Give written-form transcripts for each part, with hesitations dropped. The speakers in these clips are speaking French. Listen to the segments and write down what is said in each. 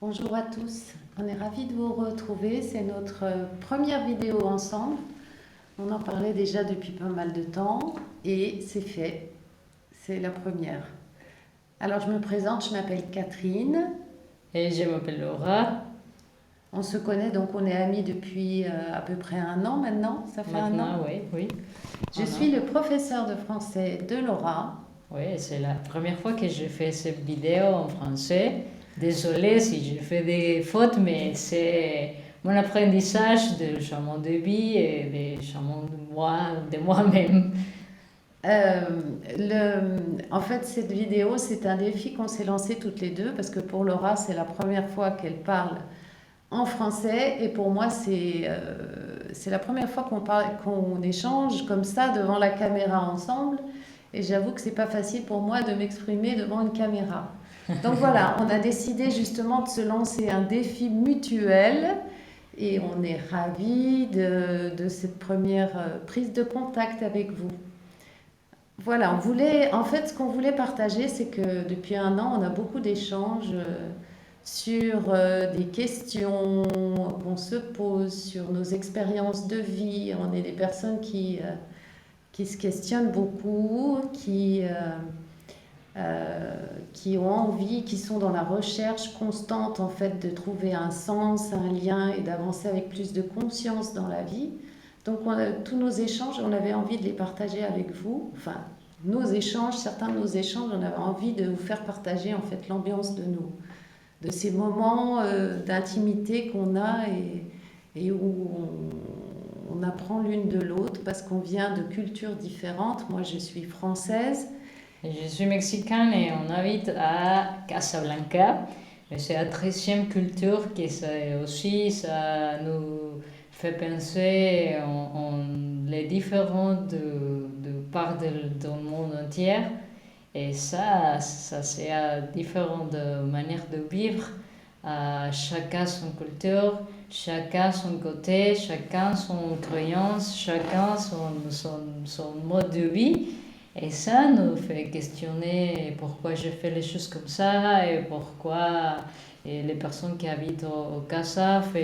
Bonjour à tous, on est ravis de vous retrouver. C'est notre première vidéo ensemble. On en parlait déjà depuis pas mal de temps et c'est fait. C'est la première. Alors je me présente, je m'appelle Catherine. Et je m'appelle Laura. On se connaît donc on est amis depuis à peu près un an maintenant. Ça fait un an. Maintenant, oui, oui. Je suis le professeur de français de Laura. Oui, c'est la première fois que je fais cette vidéo en français. Désolée si je fais des fautes, mais c'est mon apprentissage de changement de vie et de changement de moi-même. Euh, en fait, cette vidéo, c'est un défi qu'on s'est lancé toutes les deux parce que pour Laura, c'est la première fois qu'elle parle en français et pour moi, c'est la première fois qu'on échange comme ça devant la caméra ensemble. Et j'avoue que c'est pas facile pour moi de m'exprimer devant une caméra. Donc voilà, on a décidé justement de se lancer un défi mutuel et on est ravis de cette première prise de contact avec vous. Voilà, en fait, ce qu'on voulait partager, c'est que depuis un an, on a beaucoup d'échanges sur des questions qu'on se pose, sur nos expériences de vie. On est des personnes qui se questionnent beaucoup, qui ont envie, qui sont dans la recherche constante en fait de trouver un sens, un lien et d'avancer avec plus de conscience dans la vie. Donc tous nos échanges, on avait envie de les partager avec vous. Enfin, nos échanges, certains de nos échanges, on avait envie de vous faire partager en fait l'ambiance de ces moments d'intimité qu'on a et où on apprend l'une de l'autre parce qu'on vient de cultures différentes. Moi, je suis française. Je suis mexicaine et on habite à Casablanca. C'est la 13e culture qui ça nous fait penser en les différentes de parts du monde entier. Et ça c'est à différentes manières de vivre. Chacun son culture, chacun son côté, chacun son croyance, chacun son mode de vie. Et ça nous fait questionner pourquoi je fais les choses comme ça et pourquoi et les personnes qui habitent au Casa font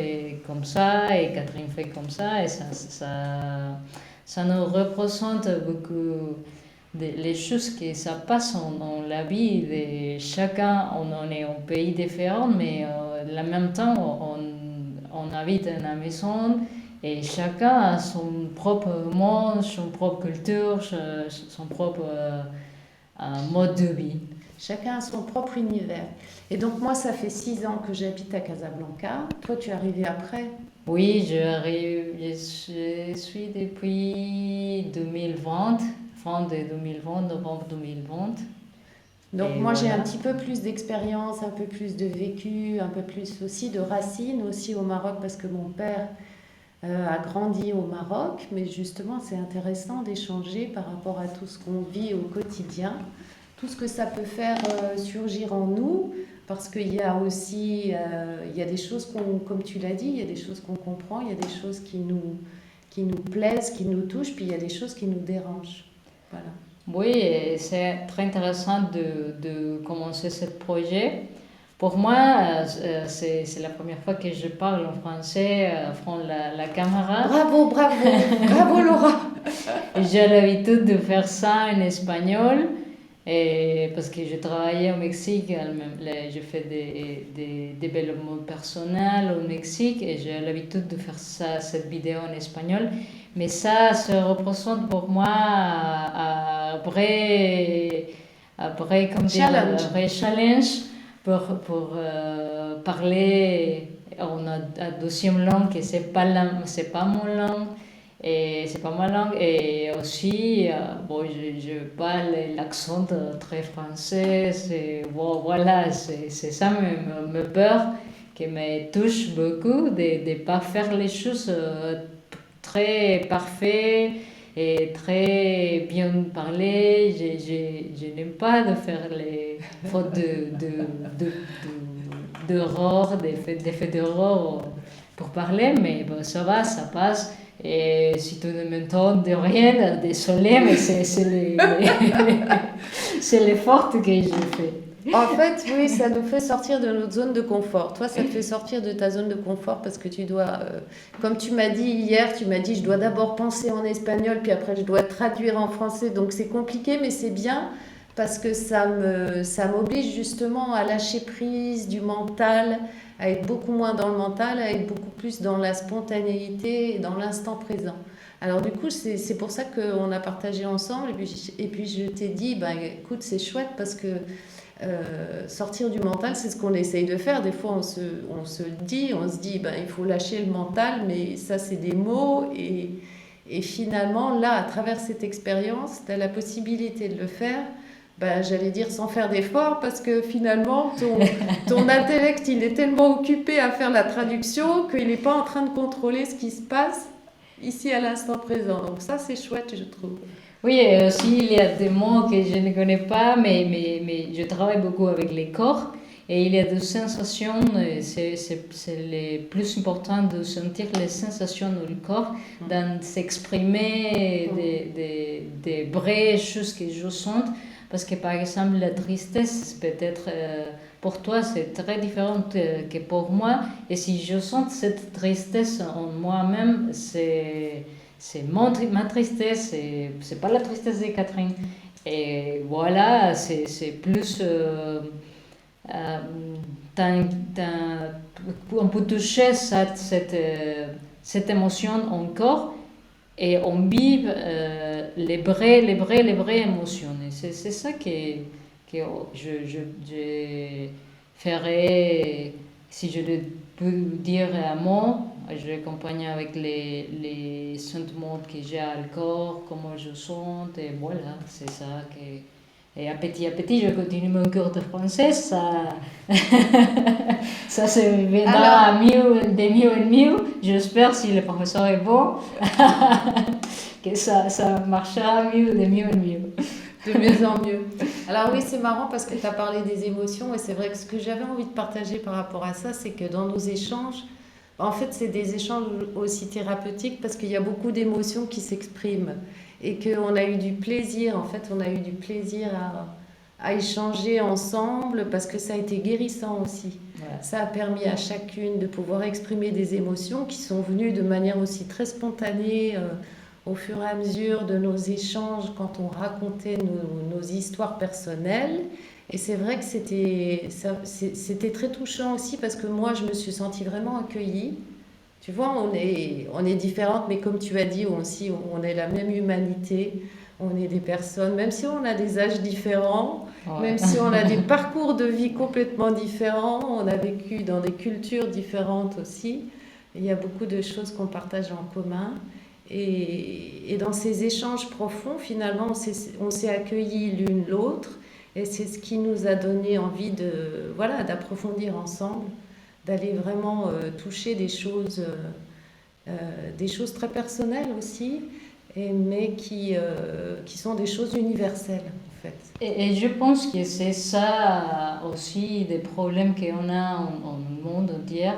comme ça et Catherine fait comme ça. Et ça nous représente beaucoup les choses qui ça passe dans la vie de chacun. On est un pays différent, mais en même temps, on habite dans la maison et chacun a son propre monde, son propre culture, son propre mode de vie. Chacun a son propre univers. Et donc moi, ça fait 6 ans que j'habite à Casablanca. Toi, tu es arrivé après. Oui, je suis depuis 2020, fin de 2020, novembre 2020. Donc Et moi, j'ai un voilà. petit peu plus d'expérience, un peu plus de vécu, un peu plus aussi de racines aussi au Maroc parce que mon père a grandi au Maroc. Mais justement, c'est intéressant d'échanger par rapport à tout ce qu'on vit au quotidien, tout ce que ça peut faire surgir en nous, parce qu'il y a aussi, il y a des choses comme tu l'as dit, il y a des choses qu'on comprend, il y a des choses qui nous plaisent, qui nous touchent, puis il y a des choses qui nous dérangent. Voilà. Oui, et c'est très intéressant de commencer ce projet. Pour moi, c'est la première fois que je parle en français devant la caméra. Bravo, bravo, bravo Laura. J'ai l'habitude de faire ça en espagnol et parce que je travaillais au Mexique, je fais des développements personnels au Mexique et j'ai l'habitude de faire ça, cette vidéo en espagnol. Mais ça se représente pour moi après comme dire, un Challenge. vrai challenge pour parler en deuxième langue que c'est pas mon langue. Et c'est pas ma langue. Et aussi, bon, je parle l'accent très français. Bon, voilà, c'est ça me peur qui me touche beaucoup de ne pas faire les choses très parfaites et très bien parlées. Je n'aime pas de faire les fautes d'erreur, des faits d'erreur pour parler, mais bon, ça va, ça passe. Et si tu ne m'entends de rien, désolé, mais c'est c'est l'effort que je fais. En fait, oui, ça nous fait sortir de notre zone de confort. Toi, ça te fait sortir de ta zone de confort parce que tu dois, comme tu m'as dit hier, tu m'as dit, je dois d'abord penser en espagnol, puis après je dois traduire en français. Donc c'est compliqué, mais c'est bien parce que ça m'oblige justement à lâcher prise du mental, à être beaucoup moins dans le mental, à être beaucoup plus dans la spontanéité et dans l'instant présent. Alors du coup, c'est pour ça qu'on a partagé ensemble et puis je t'ai dit, ben, écoute, c'est chouette parce que sortir du mental, c'est ce qu'on essaye de faire. Des fois, on se le dit, on se dit, ben, il faut lâcher le mental, mais ça, c'est des mots. Et finalement, là, à travers cette expérience, tu as la possibilité de le faire, ben, j'allais dire sans faire d'effort, parce que finalement, ton intellect, il est tellement occupé à faire la traduction qu'il n'est pas en train de contrôler ce qui se passe ici à l'instant présent. Donc ça, c'est chouette, je trouve. Oui, et aussi il y a des mots que je ne connais pas, mais je travaille beaucoup avec les corps et il y a des sensations, c'est le plus important de sentir les sensations dans le corps, d'en s'exprimer des vraies choses que je sens. Parce que par exemple, la tristesse, peut-être pour toi, c'est très différent que pour moi. Et si je sens cette tristesse en moi-même, ma tristesse, c'est pas la tristesse de Catherine. Et voilà, c'est plus. Euh, on peut toucher cette émotion encore et on vit les vraies émotions. Et c'est ça que je ferais, si je le peux dire un mot, je l'accompagne avec les sentiments que j'ai à le corps, comment je sens, et voilà, c'est ça que... Et à petit, je continue mon cours de français, ça, ça se Alors, viendra de mieux en mieux. J'espère, si le professeur est bon, que ça marchera de mieux en mieux. de mieux en mieux. Alors oui, c'est marrant parce que tu as parlé des émotions et c'est vrai que ce que j'avais envie de partager par rapport à ça, c'est que dans nos échanges, en fait, c'est des échanges aussi thérapeutiques parce qu'il y a beaucoup d'émotions qui s'expriment et qu'on a eu du plaisir, en fait, on a eu du plaisir à échanger ensemble parce que ça a été guérissant aussi. Voilà. Ça a permis à chacune de pouvoir exprimer des émotions qui sont venues de manière aussi très spontanée au fur et à mesure de nos échanges quand on racontait nos histoires personnelles. Et c'est vrai que c'était très touchant aussi parce que moi, je me suis sentie vraiment accueillie. Tu vois, on est différentes, mais comme tu as dit aussi, on est la même humanité. On est des personnes, même si on a des âges différents, Ouais. même si on a des parcours de vie complètement différents, on a vécu dans des cultures différentes aussi. Il y a beaucoup de choses qu'on partage en commun. Et dans ces échanges profonds, finalement, on s'est accueillis l'une l'autre. Et c'est ce qui nous a donné envie voilà, d'approfondir ensemble, d'aller vraiment toucher des choses très personnelles aussi, mais qui sont des choses universelles, en fait. Et je pense que c'est ça aussi des problèmes qu'on a en monde entier,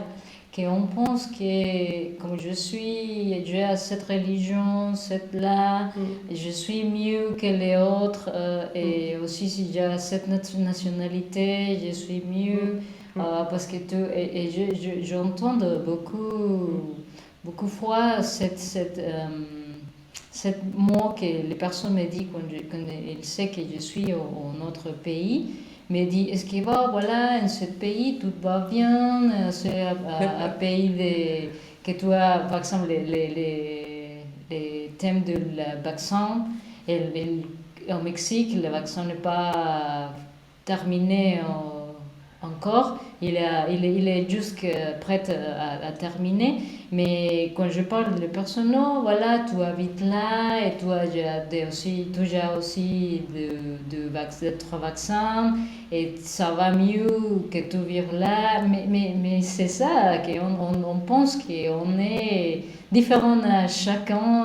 qu'on pense que comme j'ai cette religion, cette là, Mm. je suis mieux que les autres, Mm. et aussi si j'ai cette nationalité, je suis mieux, Mm. parce que tout, et j'entends beaucoup fois cette mot que les personnes me disent quand ils savent que je suis en autre pays, me dit est-ce que voilà, en ce pays tout va bien, c'est un pays que tu as, par exemple, les thèmes de le vaccin, au Mexique, le vaccin n'est pas terminé encore, il est juste prêt à terminer. Mais quand je parle de personnes, non, voilà, tu habites là et tu as aussi d'être vaccin et ça va mieux que tu vivre là. Mais c'est ça, on pense qu'on est différent à chacun,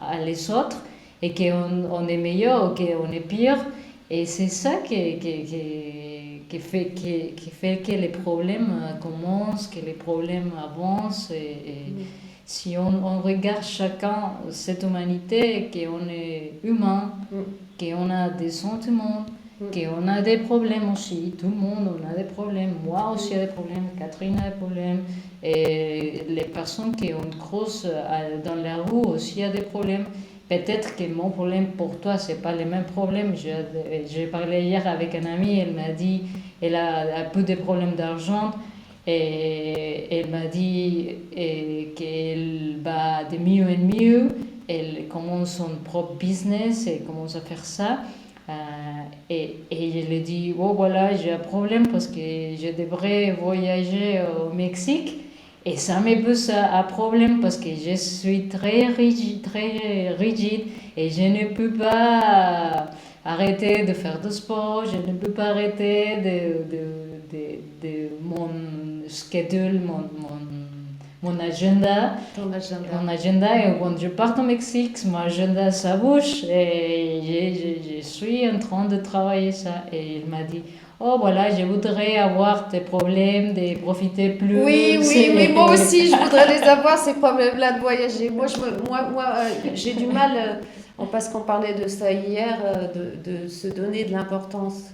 à les autres, et qu'on est meilleur ou qu'on est pire. Et c'est ça qui fait que les problèmes commencent, que les problèmes avancent. Et si on regarde chacun cette humanité, qu'on est humain, Mm. qu'on a des sentiments, qu'on a des problèmes aussi. Tout le monde, on a des problèmes. Moi aussi, j'ai des problèmes. Catherine a des problèmes. Et les personnes qui ont crossent dans la rue aussi ont des problèmes. Peut-être que mon problème pour toi, c'est pas le même problème. J'ai parlé hier avec un ami, elle m'a dit elle a un peu de problèmes d'argent. Et elle m'a dit qu'elle va de mieux en mieux. Elle commence son propre business et commence à faire ça. Et je lui ai dit, oh voilà, j'ai un problème parce que je devrais voyager au Mexique. Et ça me pose un problème parce que je suis très rigide et je ne peux pas arrêter de faire du sport, je ne peux pas arrêter de mon schedule, mon agenda. Ton agenda. Mon agenda, et quand je pars au Mexique, mon agenda, ça bouge et je suis en train de travailler ça. Et il m'a dit, oh voilà, je voudrais avoir tes problèmes, de profiter plus. Oui, moi aussi, je voudrais les avoir, ces problèmes-là de voyager. Moi, j'ai du mal, parce qu'on parlait de ça hier, de se donner de l'importance.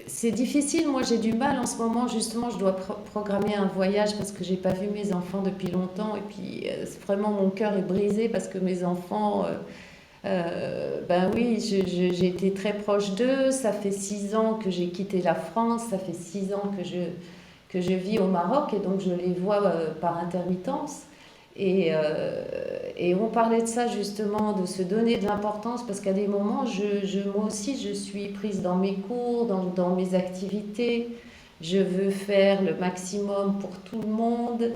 C'est difficile, moi j'ai du mal en ce moment, justement, je dois programmer un voyage parce que j'ai pas vu mes enfants depuis longtemps et puis vraiment mon cœur est brisé parce que mes enfants, ben oui, j'ai été très proche d'eux, ça fait 6 ans que j'ai quitté la France, ça fait 6 ans que je vis au Maroc et donc je les vois par intermittence. Et on parlait de ça justement, de se donner de l'importance, parce qu'à des moments, moi aussi, je suis prise dans mes cours, dans mes activités. Je veux faire le maximum pour tout le monde.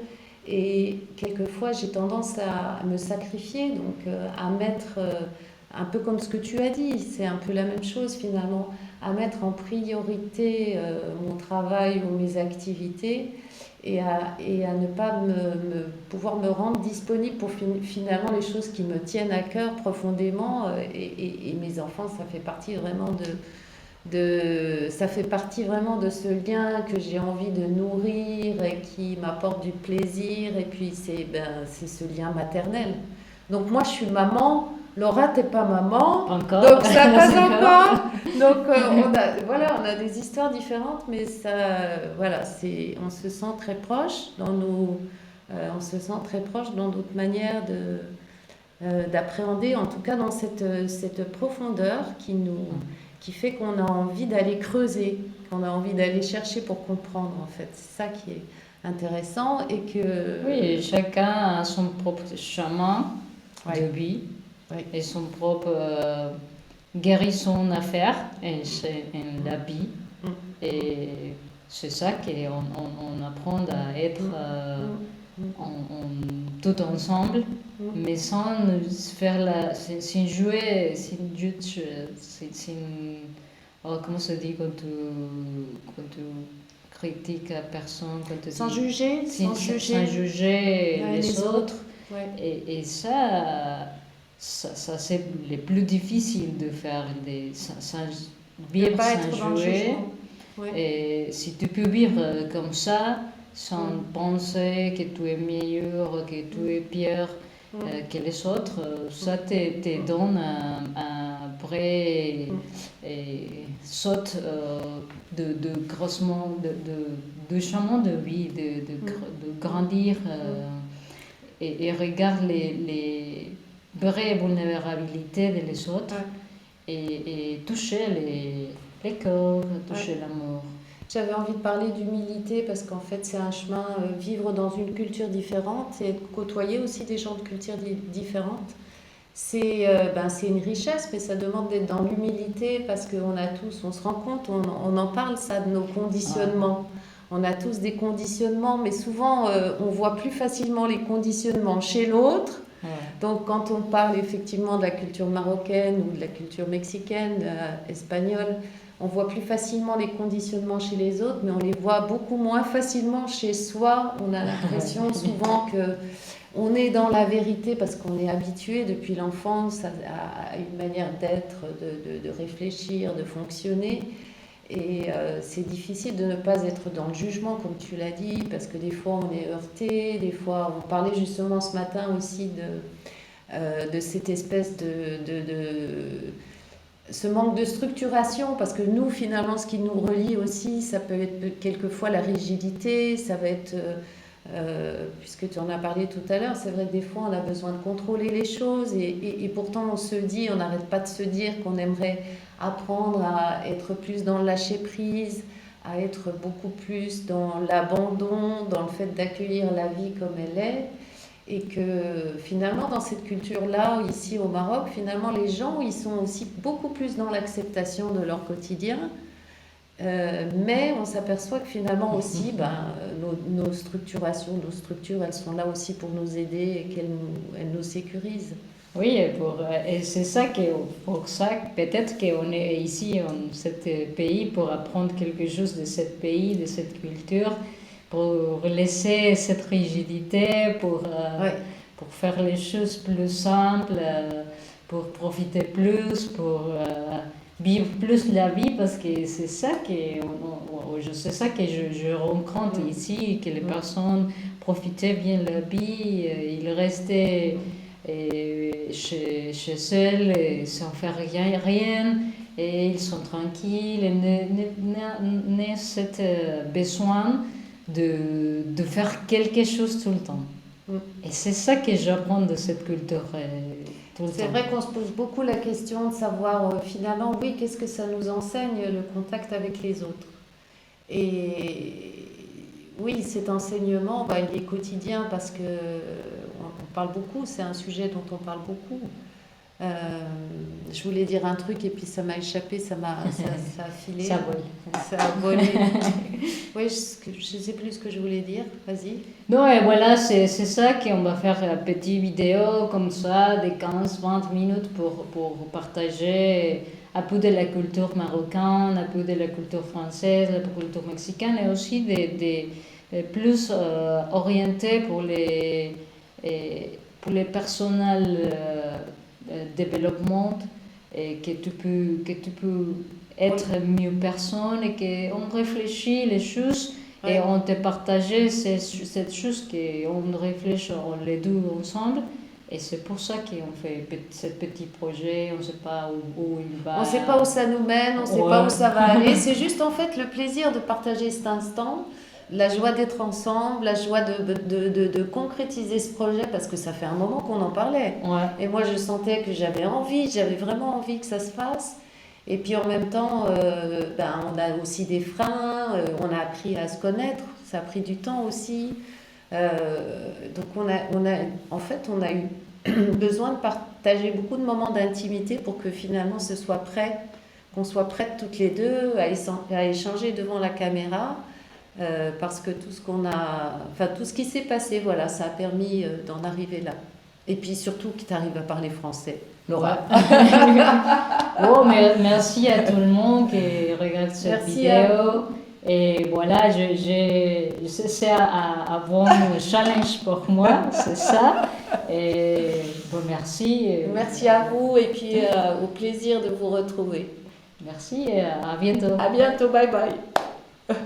Et quelquefois, j'ai tendance à me sacrifier, donc à mettre, un peu comme ce que tu as dit, c'est un peu la même chose finalement, à mettre en priorité mon travail ou mes activités et à ne pas pouvoir me rendre disponible pour finalement les choses qui me tiennent à cœur profondément. Et mes enfants, ça fait partie vraiment ça fait partie vraiment de ce lien que j'ai envie de nourrir et qui m'apporte du plaisir. Et puis c'est ce lien maternel. Donc moi, je suis maman. Laura, t'es pas maman, Encore. donc ça passe encore. Donc on a des histoires différentes, mais ça, voilà, on se sent très proche on se sent très proche dans d'autres manières d'appréhender, en tout cas dans cette profondeur qui fait qu'on a envie d'aller creuser, qu'on a envie d'aller chercher pour comprendre en fait. C'est ça qui est intéressant et que. Oui, chacun a son propre chemin de vie. Oui. Et son propre guérison à faire et c'est la vie. Et c'est ça qu'on apprend à être tout ensemble, mais sans faire sans jouer, comment se dit quand tu critiques la personne, sans juger les autres. Ouais. Et ça c'est le plus difficile de faire, sans vivre, sans jouer. Ouais. Et si tu peux vivre comme ça, sans penser que tu es meilleur, que tu es pire que les autres, ça te donne un vrai saut de changement de vie, de grandir et regarde les vraies vulnérabilités des autres et toucher les corps, toucher l'amour. J'avais envie de parler d'humilité parce qu'en fait c'est un chemin, vivre dans une culture différente et côtoyer aussi des gens de cultures différentes. C'est une richesse, mais ça demande d'être dans l'humilité parce on se rend compte, on en parle ça de nos conditionnements. On a tous des conditionnements, mais souvent on voit plus facilement les conditionnements chez l'autre. Donc quand on parle effectivement de la culture marocaine ou de la culture mexicaine, espagnole, on voit plus facilement les conditionnements chez les autres, mais on les voit beaucoup moins facilement chez soi. On a l'impression souvent que on est dans la vérité parce qu'on est habitué depuis l'enfance à une manière d'être, de réfléchir, de fonctionner. Et c'est difficile de ne pas être dans le jugement, comme tu l'as dit, parce que des fois on est heurté, des fois on parlait justement ce matin aussi de cette espèce ce manque de structuration, parce que nous, finalement, ce qui nous relie aussi, ça peut être quelquefois la rigidité, ça va être, puisque tu en as parlé tout à l'heure, c'est vrai que des fois, on a besoin de contrôler les choses, et pourtant, on se dit, on n'arrête pas de se dire qu'on aimerait apprendre à être plus dans le lâcher-prise, à être beaucoup plus dans l'abandon, dans le fait d'accueillir la vie comme elle est. Et que finalement, dans cette culture-là, ici au Maroc, finalement, les gens, ils sont aussi beaucoup plus dans l'acceptation de leur quotidien. Mais on s'aperçoit que finalement aussi, ben, nos structurations, nos structures, elles sont là aussi pour nous aider et elles nous sécurisent. Oui, et c'est ça que, pour ça, peut-être qu'on est ici, en ce pays, pour apprendre quelque chose de ce pays, de cette culture, pour laisser cette rigidité, Ouais. pour faire les choses plus simples, pour profiter plus, pour vivre plus la vie, parce que c'est ça c'est ça que je rencontre ici, que les personnes profitaient bien de la vie, ils restaient chez elles et sans faire rien, et ils sont tranquilles, et n'ont ce besoin de faire quelque chose tout le temps. Mm. Et c'est ça que j'apprends de cette culture tout le temps. C'est vrai qu'on se pose beaucoup la question de savoir finalement, oui, qu'est-ce que ça nous enseigne, le contact avec les autres. Et oui, cet enseignement, bah, il est quotidien parce que on parle beaucoup, c'est un sujet dont on parle beaucoup. Euh, je voulais dire un truc et puis ça m'a échappé, ça a filé. Ça vole. Ça a volé. Oui, je ne sais plus ce que je voulais dire, vas-y. Non, et voilà, c'est ça qu'on va faire une petite vidéo comme ça, de 15-20 minutes pour partager un peu de la culture marocaine, un peu de la culture française, de la culture mexicaine, et aussi plus orienté pour les personnels développement, et que tu peux être mieux personne, et qu'on réfléchit les choses. Ouais. Et on te partageait cette chose qu'on réfléchit les deux ensemble. Et c'est pour ça qu'on fait ce petit projet. On ne sait pas où il va. On ne sait pas où ça nous mène, on ne sait pas où ça va aller. C'est juste en fait le plaisir de partager cet instant, la joie d'être ensemble, la joie de concrétiser ce projet, parce que ça fait un moment qu'on en parlait. Ouais. Et moi je sentais que j'avais vraiment envie que ça se fasse. Et puis en même temps, on a aussi des freins, on a appris à se connaître, ça a pris du temps aussi. Donc en fait, on a eu besoin de partager beaucoup de moments d'intimité pour que finalement ce soit prêt, qu'on soit prêtes toutes les deux à échanger devant la caméra. Parce que tout ce qui s'est passé, voilà, ça a permis d'en arriver là. Et puis surtout que tu arrives à parler français, Laura. Oh, merci à tout le monde qui regarde cette vidéo. Et voilà, c'est un bon challenge pour moi, c'est ça. Et bon, merci. Merci à vous, et puis au plaisir de vous retrouver. Merci et à bientôt. À bientôt, bye bye.